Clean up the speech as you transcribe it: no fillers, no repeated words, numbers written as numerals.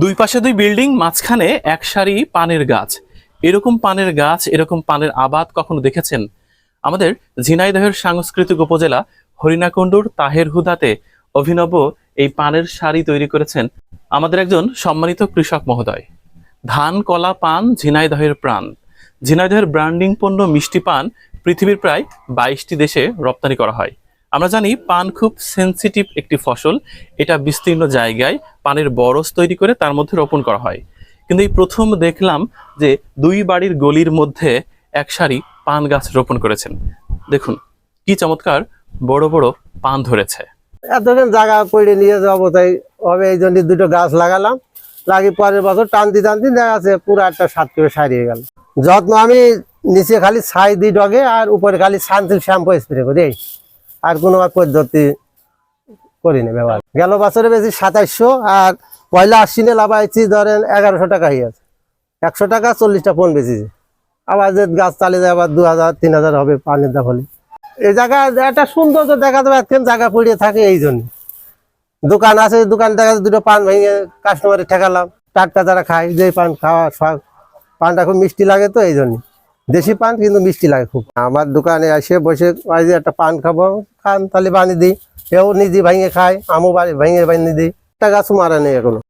দুই পাশে দুই বিল্ডিং, মাঝখানে এক সারি পানের গাছ। এরকম পানের গাছ, এরকম পানের আবাদ কখনো দেখেছেন? আমাদের ঝিনাইদহের সাংস্কৃতিক উপজেলা হরিণাকুণ্ডুর তাহের হুদাতে অভিনব এই পানের সারি তৈরি করেছেন আমাদের একজন সম্মানিত কৃষক মহোদয়। ধান, কলা, পান ঝিনাইদহের প্রাণ। ঝিনাইদহের ব্র্যান্ডিং পণ্য মিষ্টি পান পৃথিবীর প্রায় 22টি দেশে রপ্তানি করা হয়। আমরা জানি পান খুব সেনসিটিভ একটি ফসল। এটা বিস্তীর্ণ জায়গায় পানের বরজ তৈরি করে তার মধ্যে রোপণ করা হয়। কিন্তু এই প্রথম দেখলাম যে দুই বাড়ির গলির মধ্যে এক সারি পান গাছ রোপণ করেছেন। দেখুন কি চমৎকার বড় বড় পান ধরেছে। এতক্ষণ জায়গা করে নিয়ে যাবো, তাই হবে এই জন্য দুটো গাছ লাগালাম। লাগিয়ে পরের বছর টানতে টানতে দেখা যাচ্ছে পুরো একটা সাত করে সারিয়ে গেল। যত্ন আমি নিচে খালি ছাই দিই ডগে, আর উপরে খালি সানসিল্ক শ্যাম্পু স্প্রে করি, এই আর কোনো পদ্ধতি করি না ব্যবহার। গেল বছরে বেশি 2700, আর পয়লা আশ্বিনে লাভাইছি ধরেন 1100 টাকা হয়ে আছে। 100 টাকা 40টা পণ বেশিছে। আবার যে গাছ চালিয়ে যায় আবার 2000 3000 হবে পানির দাম হলে। এই জায়গা একটা সৌন্দর্য দেখা যাবে, একখান জায়গা পড়িয়ে থাকে। এই জন্য দোকান আছে, দোকান দেখা যাচ্ছে দুটো পান ভেঙে কাস্টমারে ঠেকালাম। টাটকা যারা খায়, যে পান খাওয়া শখ, পানটা খুব মিষ্টি লাগে, তো এই জন্য দেশি পান কিন্তু মিষ্টি লাগে খুব। আমার দোকানে এসে বসে যে একটা পান খাবো, খান তাহলে বানিয়ে দিই। এও নিজে ভেঙে খায়, আমও বাড়ি ভেঙে বানিয়ে দিই। একটা গাছও মারা নেই এখনো।